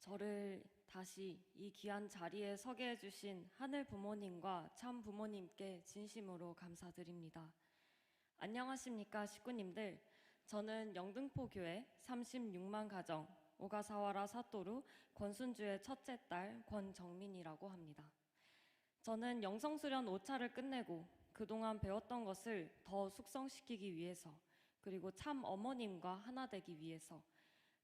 저를 다시 이 귀한 자리에 서게 해주신 하늘 부모님과 참 부모님께 진심으로 감사드립니다. 안녕하십니까 식구님들. 저는 영등포교회 36만 가정 오가사와라 사토루 권순주의 첫째 딸 권정민이라고 합니다. 저는 영성수련 5차를 끝내고 그동안 배웠던 것을 더 숙성시키기 위해서, 그리고 참 어머님과 하나 되기 위해서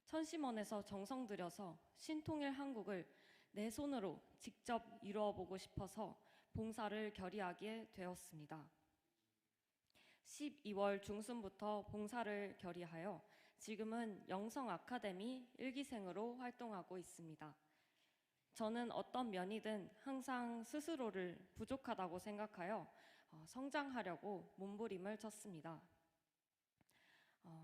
천심원에서 정성 들여서 신통일 한국을 내 손으로 직접 이루어 보고 싶어서 봉사를 결의하게 되었습니다. 12월 중순부터 봉사를 결의하여 지금은 영성 아카데미 1기생으로 활동하고 있습니다. 저는 어떤 면이든 항상 스스로를 부족하다고 생각하여 성장하려고 몸부림을 쳤습니다.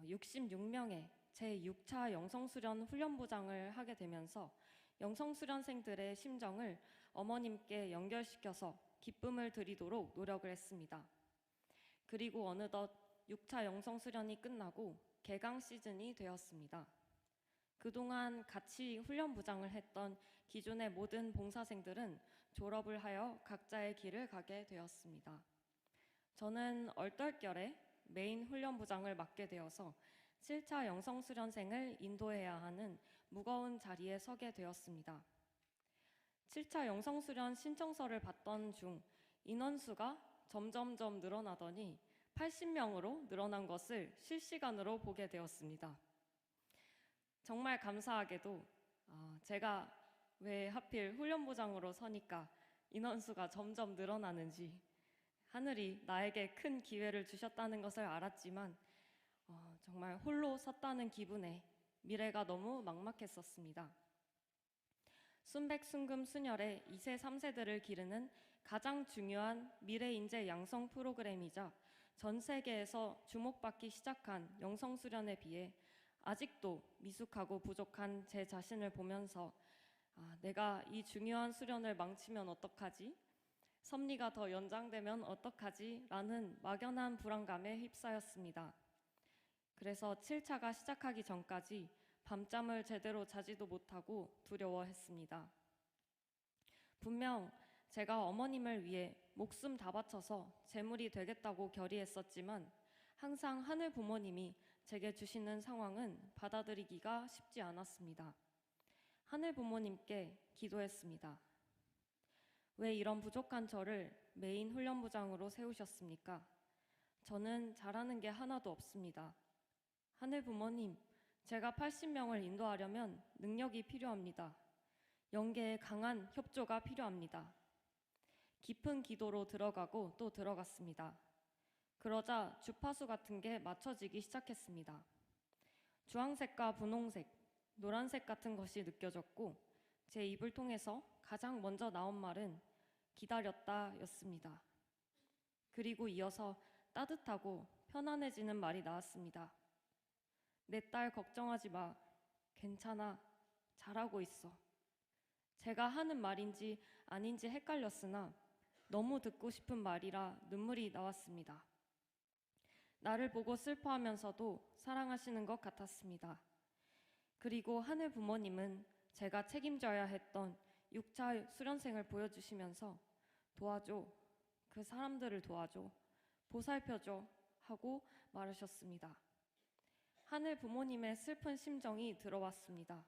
66명의 제6차 영성수련 훈련부장을 하게 되면서 영성수련생들의 심정을 어머님께 연결시켜서 기쁨을 드리도록 노력을 했습니다. 그리고 어느덧 6차 영성수련이 끝나고 개강 시즌이 되었습니다. 그동안 같이 훈련부장을 했던 기존의 모든 봉사생들은 졸업을 하여 각자의 길을 가게 되었습니다. 저는 얼떨결에 메인 훈련부장을 맡게 되어서 7차 영성수련생을 인도해야 하는 무거운 자리에 서게 되었습니다. 7차 영성수련 신청서를 받던 중 인원수가 점점점 늘어나더니 80명으로 늘어난 것을 실시간으로 보게 되었습니다. 정말 감사하게도 제가 왜 하필 훈련부장으로 서니까 인원수가 점점 늘어나는지 하늘이 나에게 큰 기회를 주셨다는 것을 알았지만 정말 홀로 섰다는 기분에 미래가 너무 막막했었습니다. 순백순금 순혈의 2세, 3세들을 기르는 가장 중요한 미래인재 양성 프로그램이자 전 세계에서 주목받기 시작한 영성수련에 비해 아직도 미숙하고 부족한 제 자신을 보면서 내가 이 중요한 수련을 망치면 어떡하지? 섭리가 더 연장되면 어떡하지? 라는 막연한 불안감에 휩싸였습니다. 그래서 7차가 시작하기 전까지 밤잠을 제대로 자지도 못하고 두려워했습니다. 분명 제가 어머님을 위해 목숨 다 바쳐서 재물이 되겠다고 결의했었지만 항상 하늘 부모님이 제게 주시는 상황은 받아들이기가 쉽지 않았습니다. 하늘 부모님께 기도했습니다. 왜 이런 부족한 저를 메인 훈련부장으로 세우셨습니까? 저는 잘하는 게 하나도 없습니다. 하늘 부모님, 제가 80명을 인도하려면 능력이 필요합니다. 영계의 강한 협조가 필요합니다. 깊은 기도로 들어가고 또 들어갔습니다. 그러자 주파수 같은 게 맞춰지기 시작했습니다. 주황색과 분홍색, 노란색 같은 것이 느껴졌고 제 입을 통해서 가장 먼저 나온 말은 기다렸다 였습니다. 그리고 이어서 따뜻하고 편안해지는 말이 나왔습니다. 내 딸 걱정하지 마. 괜찮아. 잘하고 있어. 제가 하는 말인지 아닌지 헷갈렸으나 너무 듣고 싶은 말이라 눈물이 나왔습니다. 나를 보고 슬퍼하면서도 사랑하시는 것 같았습니다. 그리고 하늘 부모님은 제가 책임져야 했던 6차 수련생을 보여주시면서 도와줘, 그 사람들을 도와줘, 보살펴줘 하고 말하셨습니다. 하늘 부모님의 슬픈 심정이 들어왔습니다.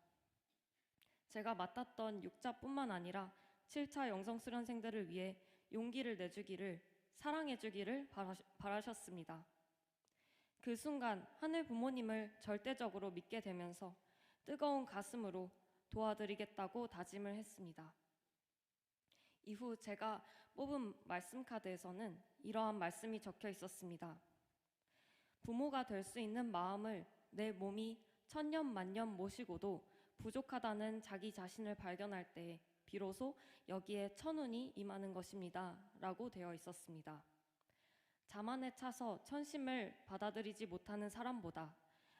제가 맡았던 6차뿐만 아니라 7차 영성수련생들을 위해 용기를 내주기를, 사랑해주기를 바라셨습니다. 그 순간 하늘 부모님을 절대적으로 믿게 되면서 뜨거운 가슴으로 도와드리겠다고 다짐을 했습니다. 이후 제가 뽑은 말씀 카드에서는 이러한 말씀이 적혀 있었습니다. 부모가 될 수 있는 마음을 내 몸이 천년 만년 모시고도 부족하다는 자기 자신을 발견할 때 비로소 여기에 천운이 임하는 것입니다. 라고 되어 있었습니다. 자만에 차서 천심을 받아들이지 못하는 사람보다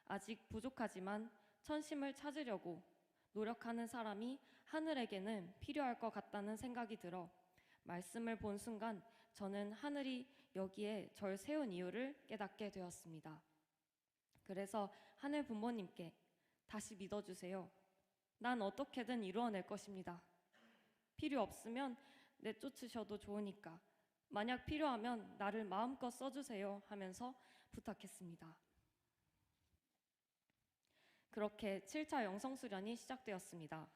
아직 부족하지만 천심을 찾으려고 노력하는 사람이 하늘에게는 필요할 것 같다는 생각이 들어 말씀을 본 순간 저는 하늘이 여기에 절 세운 이유를 깨닫게 되었습니다. 그래서 하늘 부모님께 다시 믿어주세요. 난 어떻게든 이루어낼 것입니다. 필요 없으면 내쫓으셔도 좋으니까 만약 필요하면 나를 마음껏 써주세요 하면서 부탁했습니다. 그렇게 7차 영성수련이 시작되었습니다.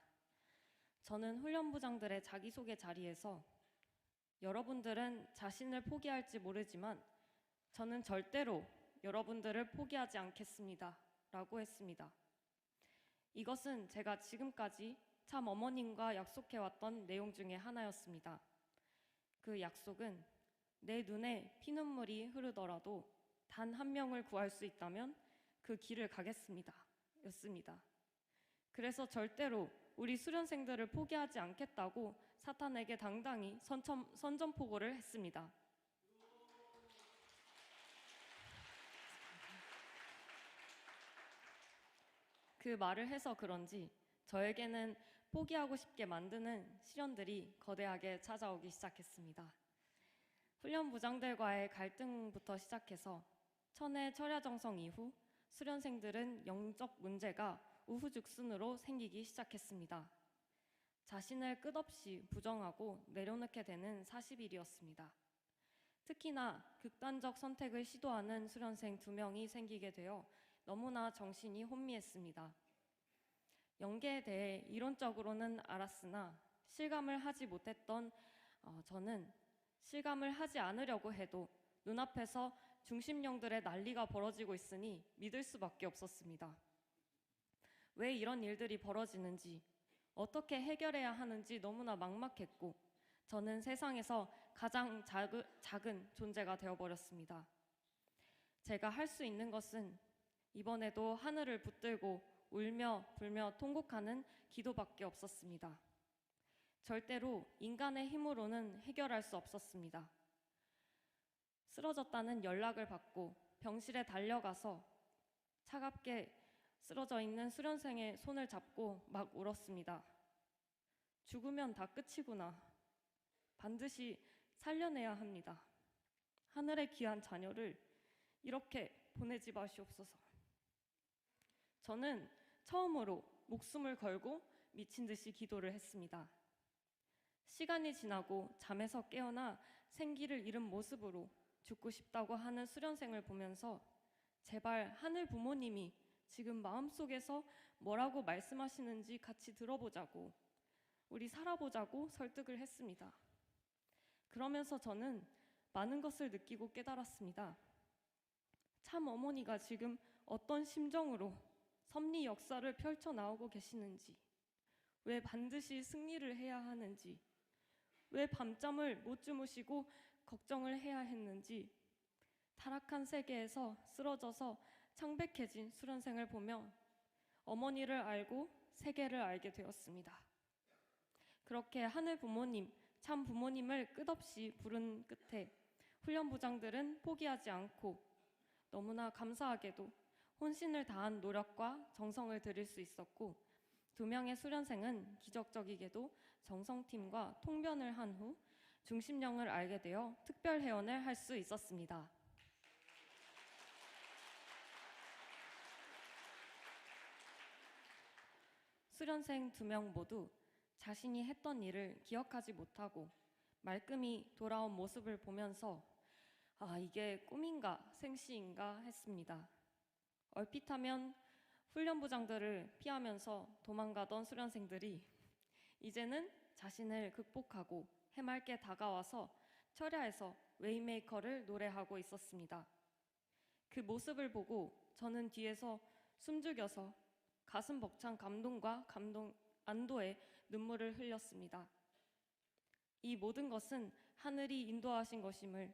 저는 훈련부장들의 자기소개 자리에서 여러분들은 자신을 포기할지 모르지만 저는 절대로 여러분들을 포기하지 않겠습니다 라고 했습니다. 이것은 제가 지금까지 참 어머님과 약속해왔던 내용 중에 하나였습니다. 그 약속은 내 눈에 피눈물이 흐르더라도 단 한 명을 구할 수 있다면 그 길을 가겠습니다 였습니다. 그래서 절대로 우리 수련생들을 포기하지 않겠다고 사탄에게 당당히 선전포고를 했습니다. 그 말을 해서 그런지 저에게는 포기하고 싶게 만드는 시련들이 거대하게 찾아오기 시작했습니다. 훈련부장들과의 갈등부터 시작해서 천의 철야정성 이후 수련생들은 영적 문제가 우후죽순으로 생기기 시작했습니다. 자신을 끝없이 부정하고 내려놓게 되는 40일이었습니다. 특히나 극단적 선택을 시도하는 수련생 2명이 생기게 되어 너무나 정신이 혼미했습니다. 영계에 대해 이론적으로는 알았으나 실감을 하지 못했던 저는 실감을 하지 않으려고 해도 눈앞에서 중심령들의 난리가 벌어지고 있으니 믿을 수밖에 없었습니다. 왜 이런 일들이 벌어지는지, 어떻게 해결해야 하는지 너무나 막막했고 저는 세상에서 가장 작은 존재가 되어버렸습니다. 제가 할 수 있는 것은 이번에도 하늘을 붙들고 울며 불며 통곡하는 기도밖에 없었습니다. 절대로 인간의 힘으로는 해결할 수 없었습니다. 쓰러졌다는 연락을 받고 병실에 달려가서 차갑게 쓰러져 있는 수련생의 손을 잡고 막 울었습니다. 죽으면 다 끝이구나. 반드시 살려내야 합니다. 하늘의 귀한 자녀를 이렇게 보내지 마시옵소서. 저는 처음으로 목숨을 걸고 미친 듯이 기도를 했습니다. 시간이 지나고 잠에서 깨어나 생기를 잃은 모습으로 죽고 싶다고 하는 수련생을 보면서 제발 하늘 부모님이 지금 마음속에서 뭐라고 말씀하시는지 같이 들어보자고, 우리 살아보자고 설득을 했습니다. 그러면서 저는 많은 것을 느끼고 깨달았습니다. 참 어머니가 지금 어떤 심정으로 섭리 역사를 펼쳐나오고 계시는지, 왜 반드시 승리를 해야 하는지, 왜 밤잠을 못 주무시고 걱정을 해야 했는지, 타락한 세계에서 쓰러져서 창백해진 수련생을 보며 어머니를 알고 세계를 알게 되었습니다. 그렇게 하늘 부모님, 참 부모님을 끝없이 부른 끝에 훈련부장들은 포기하지 않고 너무나 감사하게도 혼신을 다한 노력과 정성을 들일 수 있었고 2명의 수련생은 기적적이게도 정성팀과 통변을 한 후 중심령을 알게 되어 특별 회원을 할 수 있었습니다. 수련생 2명 모두 자신이 했던 일을 기억하지 못하고 말끔히 돌아온 모습을 보면서 이게 꿈인가 생시인가 했습니다. 얼핏하면 훈련부장들을 피하면서 도망가던 수련생들이 이제는 자신을 극복하고 해맑게 다가와서 철야에서 웨이메이커를 노래하고 있었습니다. 그 모습을 보고 저는 뒤에서 숨죽여서 가슴 벅찬 감동과 안도의 눈물을 흘렸습니다. 이 모든 것은 하늘이 인도하신 것임을,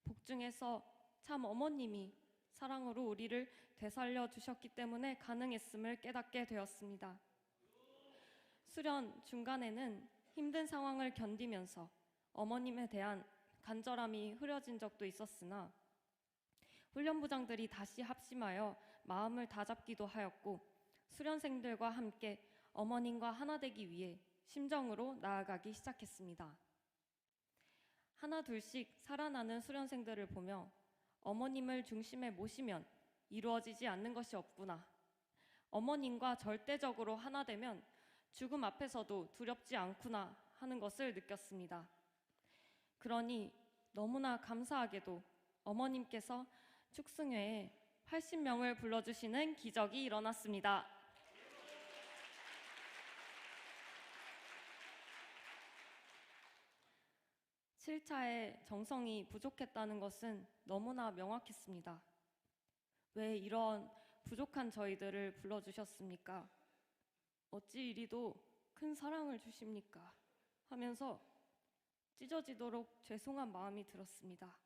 복중에서 참 어머님이 사랑으로 우리를 되살려 주셨기 때문에 가능했음을 깨닫게 되었습니다. 수련 중간에는 힘든 상황을 견디면서 어머님에 대한 간절함이 흐려진 적도 있었으나 훈련부장들이 다시 합심하여 마음을 다잡기도 하였고 수련생들과 함께 어머님과 하나 되기 위해 심정으로 나아가기 시작했습니다. 하나 둘씩 살아나는 수련생들을 보며 어머님을 중심에 모시면 이루어지지 않는 것이 없구나. 어머님과 절대적으로 하나 되면 죽음 앞에서도 두렵지 않구나 하는 것을 느꼈습니다. 그러니 너무나 감사하게도 어머님께서 축승회에 80명을 불러주시는 기적이 일어났습니다. 7차의 정성이 부족했다는 것은 너무나 명확했습니다. 왜 이런 부족한 저희들을 불러주셨습니까? 어찌 이리도 큰 사랑을 주십니까? 하면서 찢어지도록 죄송한 마음이 들었습니다.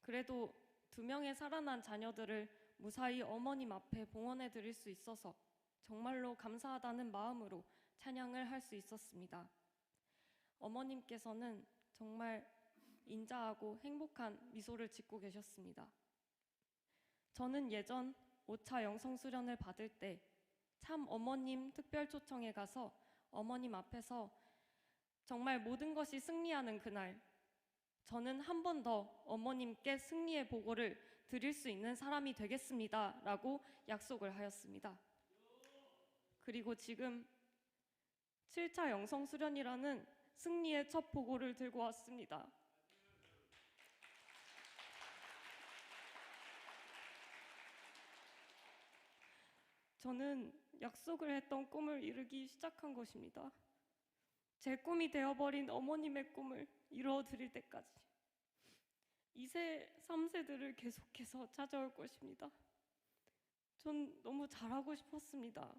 그래도 2명의 살아난 자녀들을 무사히 어머님 앞에 봉헌해 드릴 수 있어서 정말로 감사하다는 마음으로 찬양을 할 수 있었습니다. 어머님께서는 정말 인자하고 행복한 미소를 짓고 계셨습니다. 저는 예전 5차 영성수련을 받을 때 참 어머님 특별 초청에 가서 어머님 앞에서 정말 모든 것이 승리하는 그날, 저는 한 번 더 어머님께 승리의 보고를 드릴 수 있는 사람이 되겠습니다 라고 약속을 하였습니다. 그리고 지금 7차 영성수련이라는 승리의 첫 보고를 들고 왔습니다. 저는 약속을 했던 꿈을 이루기 시작한 것입니다. 제 꿈이 되어버린 어머님의 꿈을 이루어드릴 때까지 2세, 3세들을 계속해서 찾아올 것입니다. 전 너무 잘하고 싶었습니다.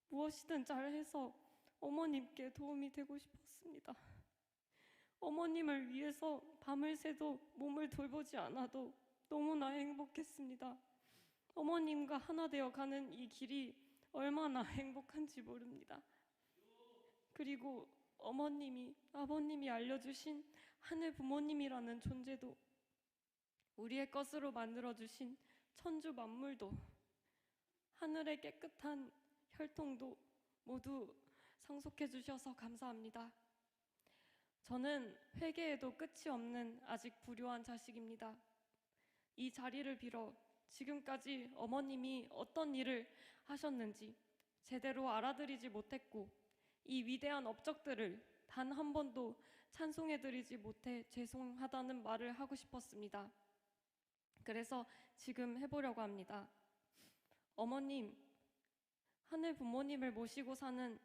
무엇이든 잘해서 어머님께 도움이 되고 싶었습니다. 어머님을 위해서 밤을 새도 몸을 돌보지 않아도 너무나 행복했습니다. 어머님과 하나 되어 가는 이 길이 얼마나 행복한지 모릅니다. 그리고 어머님이, 아버님이 알려주신 하늘 부모님이라는 존재도, 우리의 것으로 만들어주신 천주 만물도, 하늘의 깨끗한 혈통도 모두 상속해 주셔서 감사합니다. 저는 회개에도 끝이 없는 아직 불효한 자식입니다. 이 자리를 빌어 지금까지 어머님이 어떤 일을 하셨는지 제대로 알아들이지 못했고 이 위대한 업적들을 단 한 번도 찬송해드리지 못해 죄송하다는 말을 하고 싶었습니다. 그래서 지금 해보려고 합니다. 어머님, 하늘 부모님을 모시고 사는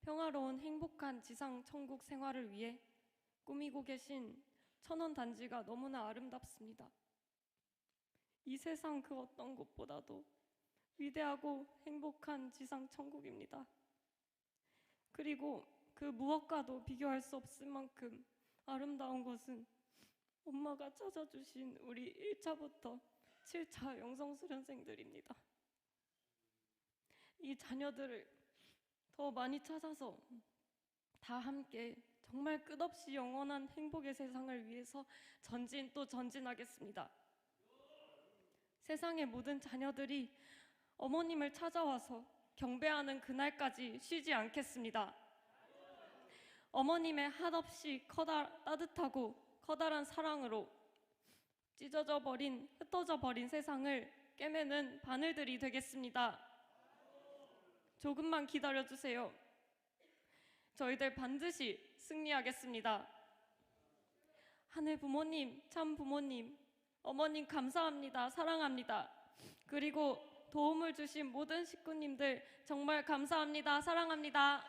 평화로운 행복한 지상 천국 생활을 위해 꾸미고 계신 천원단지가 너무나 아름답습니다. 이 세상 그 어떤 곳보다도 위대하고 행복한 지상 천국입니다. 그리고 그 무엇과도 비교할 수 없을 만큼 아름다운 것은 엄마가 찾아주신 우리 1차부터 7차 영성수련생들입니다. 이 자녀들을 더 많이 찾아서 다 함께 정말 끝없이 영원한 행복의 세상을 위해서 전진 또 전진하겠습니다. 세상의 모든 자녀들이 어머님을 찾아와서 경배하는 그날까지 쉬지 않겠습니다. 어머님의 한없이 따뜻하고 커다란 사랑으로 찢어져 버린, 흩어져 버린 세상을 꿰매는 바늘들이 되겠습니다. 조금만 기다려주세요. 저희들 반드시 승리하겠습니다. 하늘 부모님, 참 부모님, 어머님 감사합니다. 사랑합니다. 그리고 도움을 주신 모든 식구님들 정말 감사합니다. 사랑합니다.